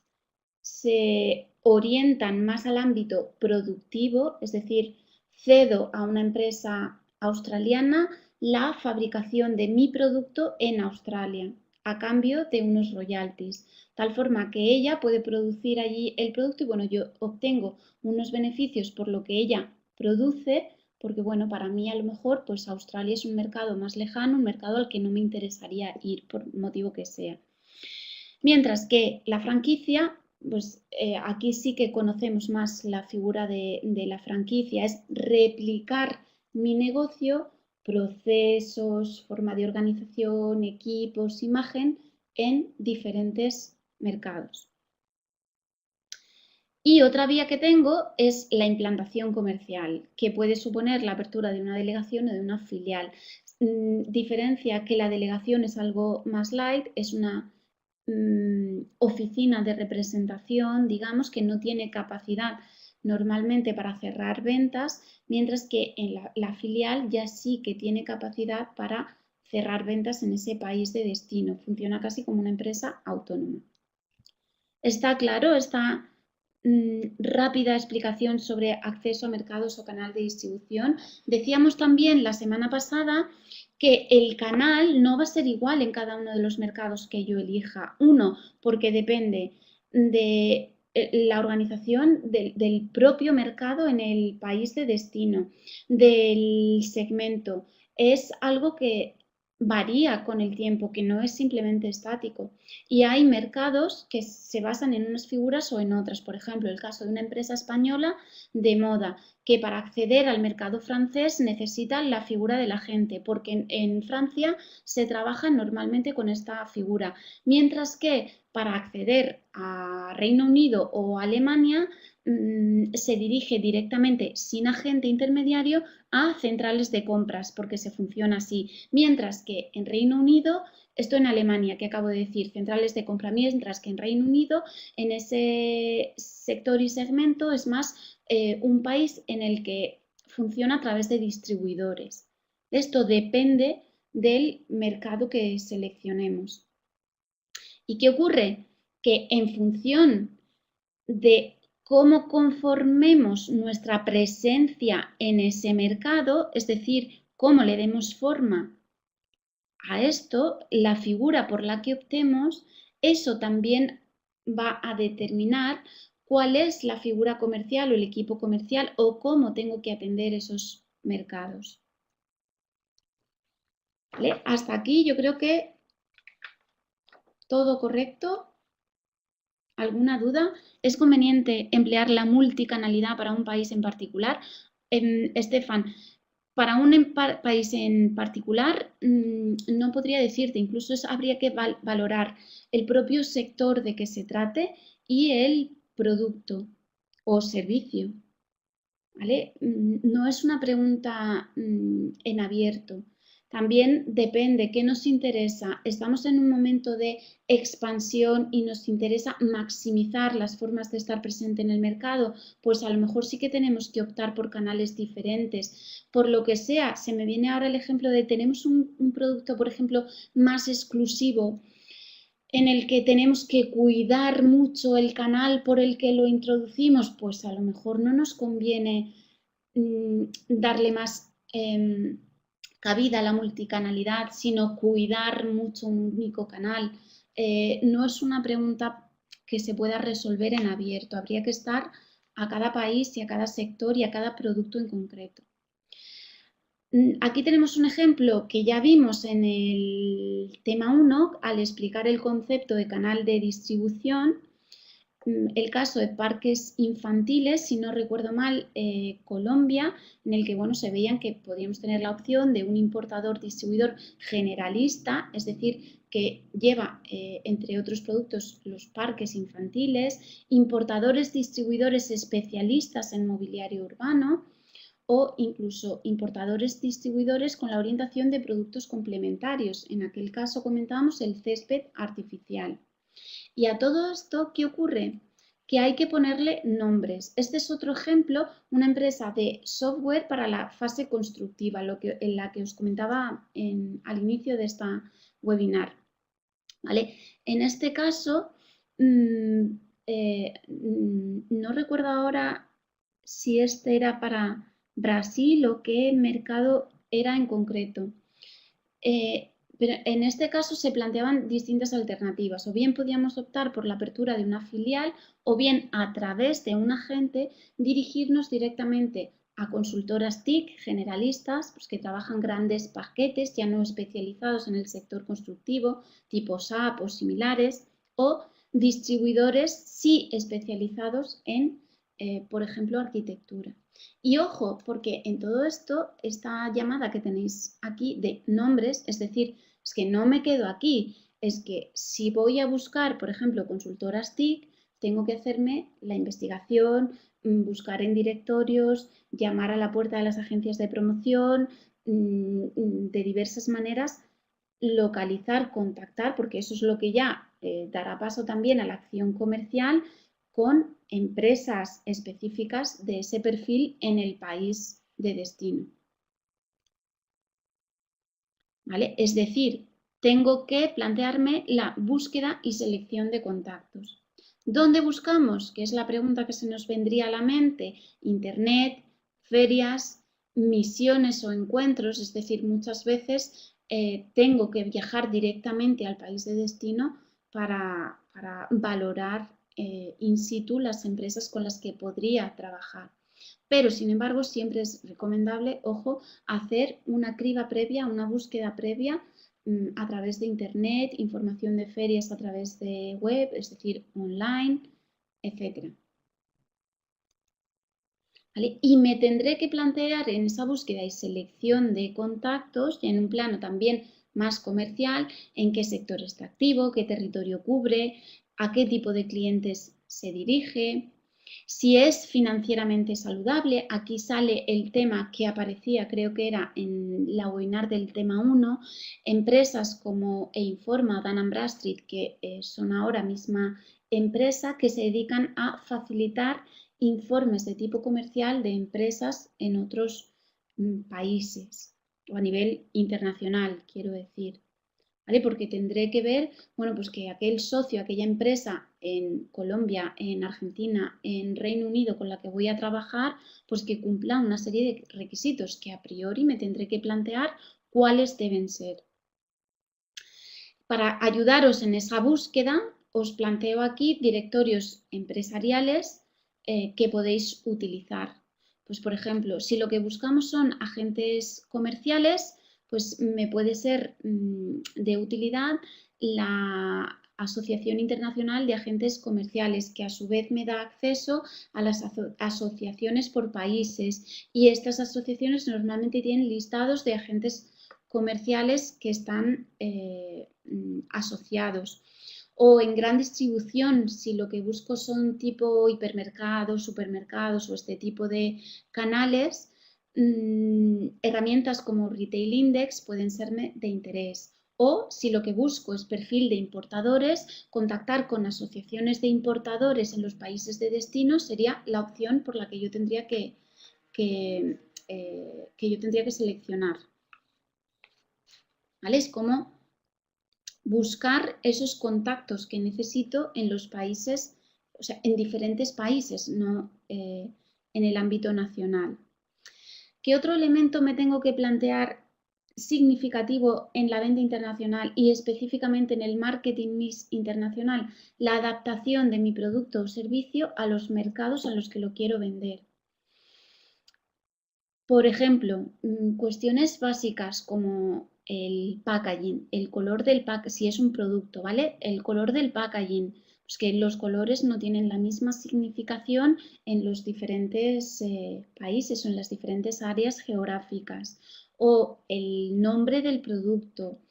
se orientan más al ámbito productivo, es decir, cedo a una empresa australiana la fabricación de mi producto en Australia a cambio de unos royalties, tal forma que ella puede producir allí el producto y bueno, yo obtengo unos beneficios por lo que ella produce, porque bueno, para mí a lo mejor pues Australia es un mercado más lejano, un mercado al que no me interesaría ir por motivo que sea. Mientras que la franquicia, pues aquí sí que conocemos más la figura de la franquicia, es replicar mi negocio, procesos, forma de organización, equipos, imagen en diferentes mercados. Y otra vía que tengo es la implantación comercial, que puede suponer la apertura de una delegación o de una filial. Diferencia que la delegación es algo más light, es una oficina de representación, digamos, que no tiene capacidad normalmente para cerrar ventas, mientras que en la filial ya sí que tiene capacidad para cerrar ventas en ese país de destino. Funciona casi como una empresa autónoma. ¿Está claro esta rápida explicación sobre acceso a mercados o canal de distribución? Decíamos también la semana pasada que el canal no va a ser igual en cada uno de los mercados que yo elija. Uno, porque depende de la organización del propio mercado en el país de destino, del segmento. Es algo que varía con el tiempo, que no es simplemente estático. Y hay mercados que se basan en unas figuras o en otras. Por ejemplo, el caso de una empresa española de moda que para acceder al mercado francés necesita la figura del agente, porque en Francia se trabaja normalmente con esta figura, mientras que para acceder a Reino Unido o Alemania se dirige directamente sin agente intermediario a centrales de compras, porque se funciona así, mientras que en Reino Unido, esto en Alemania que acabo de decir, centrales de compra, mientras que en Reino Unido, en ese sector y segmento es más un país en el que funciona a través de distribuidores. Esto depende del mercado que seleccionemos. ¿Y qué ocurre? Que en función de cómo conformemos nuestra presencia en ese mercado, es decir, cómo le demos forma a esto, la figura por la que optemos, eso también va a determinar cuál es la figura comercial o el equipo comercial o cómo tengo que atender esos mercados. ¿Vale? Hasta aquí yo creo que todo correcto. ¿Alguna duda? ¿Es conveniente emplear la multicanalidad para un país en particular? Estefan, para un país en particular no podría decirte, incluso habría que valorar el propio sector de que se trate y el producto o servicio. ¿Vale? No es una pregunta en abierto. También depende qué nos interesa. Estamos en un momento de expansión y nos interesa maximizar las formas de estar presente en el mercado, pues a lo mejor sí que tenemos que optar por canales diferentes. Por lo que sea, se me viene ahora el ejemplo de tenemos un producto, por ejemplo, más exclusivo en el que tenemos que cuidar mucho el canal por el que lo introducimos, pues a lo mejor no nos conviene darle más cabida a la multicanalidad, sino cuidar mucho un único canal. No es una pregunta que se pueda resolver en abierto, habría que estar a cada país y a cada sector y a cada producto en concreto. Aquí tenemos un ejemplo que ya vimos en el tema 1 al explicar el concepto de canal de distribución. el caso de parques infantiles, si no recuerdo mal, Colombia, en el que bueno, se veían que podíamos tener la opción de un importador distribuidor generalista, es decir, que lleva, entre otros productos, los parques infantiles, importadores distribuidores especialistas en mobiliario urbano o incluso importadores distribuidores con la orientación de productos complementarios. En aquel caso comentábamos el césped artificial. Y a todo esto, ¿qué ocurre? Que hay que ponerle nombres. Este es otro ejemplo, una empresa de software para la fase constructiva, en la que os comentaba al inicio de esta webinar. ¿Vale? En este caso, no recuerdo ahora si este era para Brasil o qué mercado era en concreto. Pero en este caso se planteaban distintas alternativas, o bien podíamos optar por la apertura de una filial o bien a través de un agente dirigirnos directamente a consultoras TIC generalistas pues que trabajan grandes paquetes ya no especializados en el sector constructivo tipo SAP o similares o distribuidores sí especializados en, por ejemplo, arquitectura. Y ojo, porque en todo esto, esta llamada que tenéis aquí de nombres, es decir, es que no me quedo aquí, es que si voy a buscar, por ejemplo, consultoras TIC, tengo que hacerme la investigación, buscar en directorios, llamar a la puerta de las agencias de promoción, de diversas maneras, localizar, contactar, porque eso es lo que ya dará paso también a la acción comercial con empresas específicas de ese perfil en el país de destino. ¿Vale? Es decir, tengo que plantearme la búsqueda y selección de contactos. ¿Dónde buscamos? Que es la pregunta que se nos vendría a la mente. Internet, ferias, misiones o encuentros, es decir, muchas veces tengo que viajar directamente al país de destino para valorar in situ las empresas con las que podría trabajar. Pero, sin embargo, siempre es recomendable, ojo, hacer una criba previa, una búsqueda previa a través de Internet, información de ferias a través de web, es decir, online, etc. ¿Vale? Y me tendré que plantear en esa búsqueda y selección de contactos, y en un plano también más comercial, en qué sector está activo, qué territorio cubre, a qué tipo de clientes se dirige. Si es financieramente saludable, aquí sale el tema que aparecía, creo que era en la webinar del tema 1, empresas como Einforma, Dun & Bradstreet, que son ahora misma empresa que se dedican a facilitar informes de tipo comercial de empresas en otros países o a nivel internacional, quiero decir. ¿Vale? Porque tendré que ver, bueno, pues que aquel socio, aquella empresa en Colombia, en Argentina, en Reino Unido con la que voy a trabajar, pues que cumpla una serie de requisitos que a priori me tendré que plantear cuáles deben ser. Para ayudaros en esa búsqueda, os planteo aquí directorios empresariales que podéis utilizar. Pues, por ejemplo, si lo que buscamos son agentes comerciales, pues me puede ser de utilidad la Asociación Internacional de Agentes Comerciales, que a su vez me da acceso a las asociaciones por países. Y estas asociaciones normalmente tienen listados de agentes comerciales que están asociados. O en gran distribución, si lo que busco son tipo hipermercados, supermercados o este tipo de canales, herramientas como Retail Index pueden serme de interés. O si lo que busco es perfil de importadores, contactar con asociaciones de importadores en los países de destino sería la opción por la que yo tendría que seleccionar. ¿Vale? Es como buscar esos contactos que necesito en los países, o sea, en diferentes países, no en el ámbito nacional. ¿Qué otro elemento me tengo que plantear significativo en la venta internacional y específicamente en el marketing mix internacional? La adaptación de mi producto o servicio a los mercados a los que lo quiero vender. Por ejemplo, cuestiones básicas como el packaging, el color del packaging, si es un producto, ¿vale? El color del packaging, Pues que los colores no tienen la misma significación en los diferentes países o en las diferentes áreas geográficas, o el nombre del producto,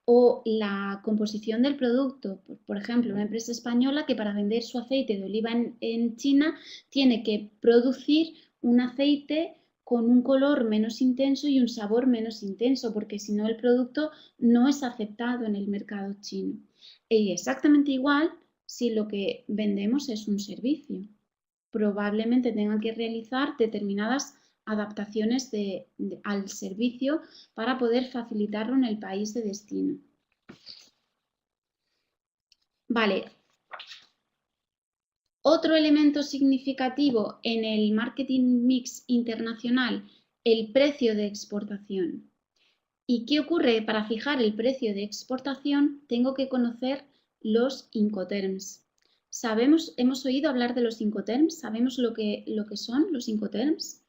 o la composición del producto. Por ejemplo, una empresa española que para vender su aceite de oliva en China tiene que producir un aceite con un color menos intenso y un sabor menos intenso, porque si no el producto no es aceptado en el mercado chino. Y exactamente igual si lo que vendemos es un servicio. Probablemente tengan que realizar determinadas adaptaciones al servicio para poder facilitarlo en el país de destino. Vale. Otro elemento significativo en el marketing mix internacional, el precio de exportación. ¿Y qué ocurre? Para fijar el precio de exportación tengo que conocer los Incoterms. ¿Hemos oído hablar de los Incoterms? ¿Sabemos lo que son los Incoterms?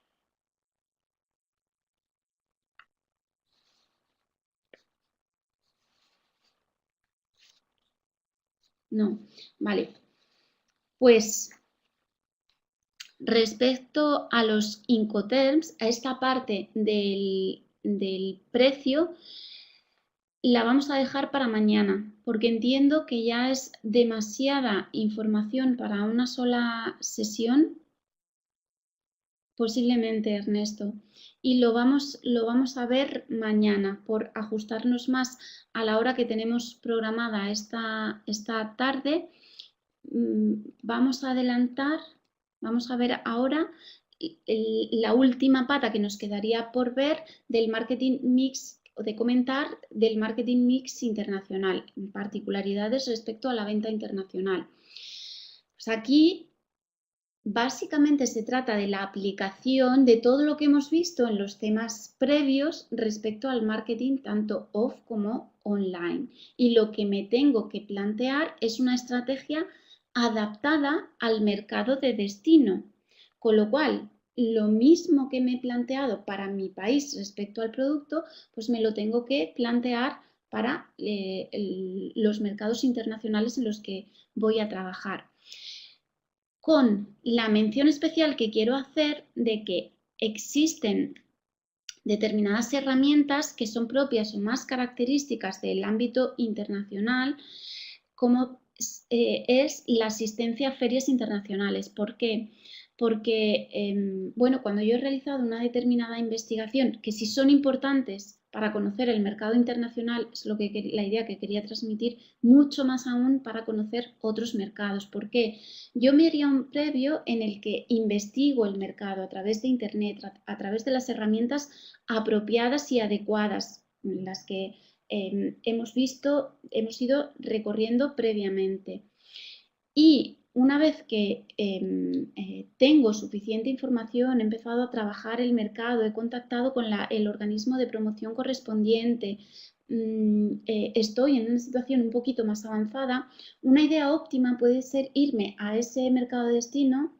No, vale. Pues respecto a los Incoterms, a esta parte del precio, la vamos a dejar para mañana, porque entiendo que ya es demasiada información para una sola sesión, posiblemente, Ernesto. Y lo vamos a ver mañana, por ajustarnos más a la hora que tenemos programada esta tarde. Vamos a adelantar, vamos a ver ahora la última pata que nos quedaría por ver del marketing mix, o de comentar del marketing mix internacional, particularidades respecto a la venta internacional. Pues aquí básicamente se trata de la aplicación de todo lo que hemos visto en los temas previos respecto al marketing tanto off como online. Y lo que me tengo que plantear es una estrategia adaptada al mercado de destino. Con lo cual, lo mismo que me he planteado para mi país respecto al producto, pues me lo tengo que plantear para los mercados internacionales en los que voy a trabajar, con la mención especial que quiero hacer de que existen determinadas herramientas que son propias o más características del ámbito internacional, como es la asistencia a ferias internacionales. ¿Por qué? Porque, bueno, cuando yo he realizado una determinada investigación, que si son importantes para conocer el mercado internacional, es la idea que quería transmitir, mucho más aún para conocer otros mercados. ¿Por qué? Yo me haría un previo en el que investigo el mercado a través de Internet, a través de las herramientas apropiadas y adecuadas, las que hemos ido recorriendo previamente. Y una vez que tengo suficiente información, he empezado a trabajar el mercado, he contactado con el organismo de promoción correspondiente, estoy en una situación un poquito más avanzada, una idea óptima puede ser irme a ese mercado de destino,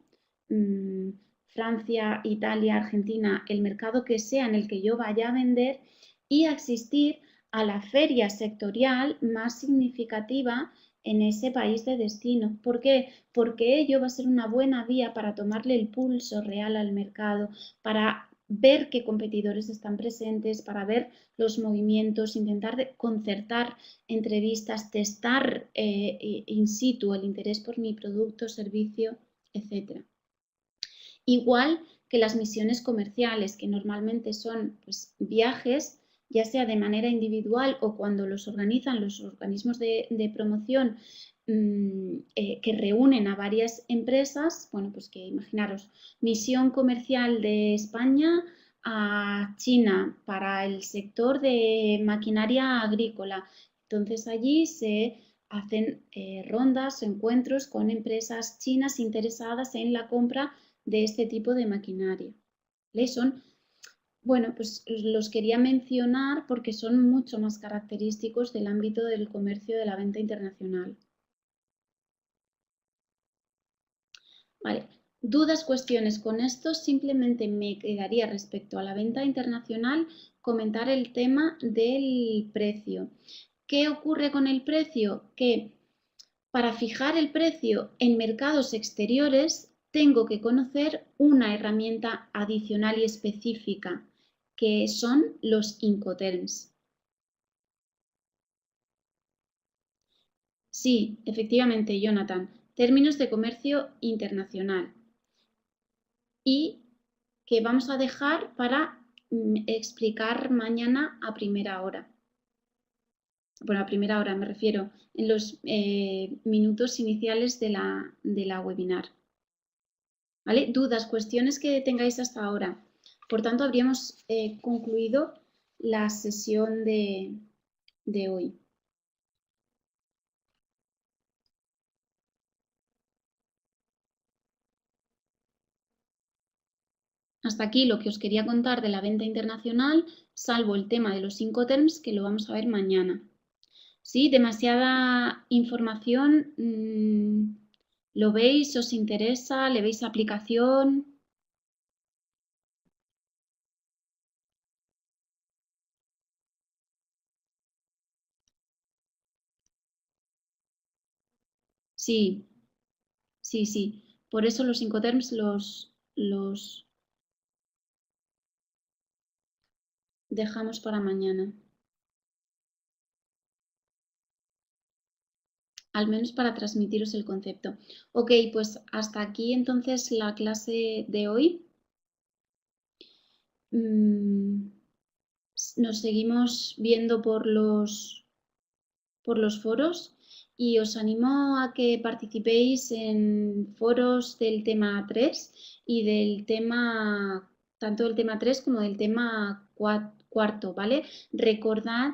Francia, Italia, Argentina, el mercado que sea en el que yo vaya a vender, y asistir a la feria sectorial más significativa en ese país de destino. ¿Por qué? Porque ello va a ser una buena vía para tomarle el pulso real al mercado, para ver qué competidores están presentes, para ver los movimientos, intentar concertar entrevistas, testar in situ el interés por mi producto, servicio, etc. Igual que las misiones comerciales, que normalmente son pues, viajes, ya sea de manera individual o cuando los organizan los organismos de promoción, que reúnen a varias empresas. Bueno, pues que imaginaros, misión comercial de España a China para el sector de maquinaria agrícola. Entonces allí se hacen rondas, encuentros con empresas chinas interesadas en la compra de este tipo de maquinaria. Son, bueno, pues los quería mencionar porque son mucho más característicos del ámbito del comercio, de la venta internacional. Vale, dudas, cuestiones con esto, simplemente me quedaría respecto a la venta internacional comentar el tema del precio. ¿Qué ocurre con el precio? Que Para fijar el precio en mercados exteriores, tengo que conocer una herramienta adicional y específica, que son los Incoterms. Sí, efectivamente, Jonathan, términos de comercio internacional. Y que vamos a dejar para explicar mañana a primera hora. Bueno, a primera hora me refiero, en los minutos iniciales de la webinar. ¿Vale? Dudas, cuestiones que tengáis hasta ahora. Por tanto, habríamos concluido la sesión de hoy. Hasta aquí lo que os quería contar de la venta internacional, salvo el tema de los Incoterms, que lo vamos a ver mañana. ¿Sí? Demasiada información. ¿Lo veis? ¿Os interesa? ¿Le veis aplicación? Sí, sí, sí. Por eso los Incoterms los dejamos para mañana. Al menos para transmitiros el concepto. Ok, pues hasta aquí entonces la clase de hoy. Nos seguimos viendo por los foros y os animo a que participéis en foros del tema 3 y del tema, tanto del tema 3 como del tema 4, ¿vale? Recordad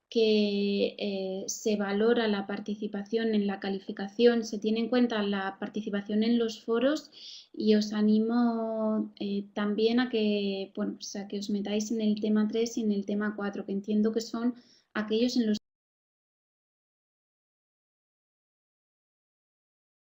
que se valora la participación en la calificación, se tiene en cuenta la participación en los foros y os animo también a que, bueno, pues a que os metáis en el tema 3 y en el tema 4, que entiendo que son aquellos en los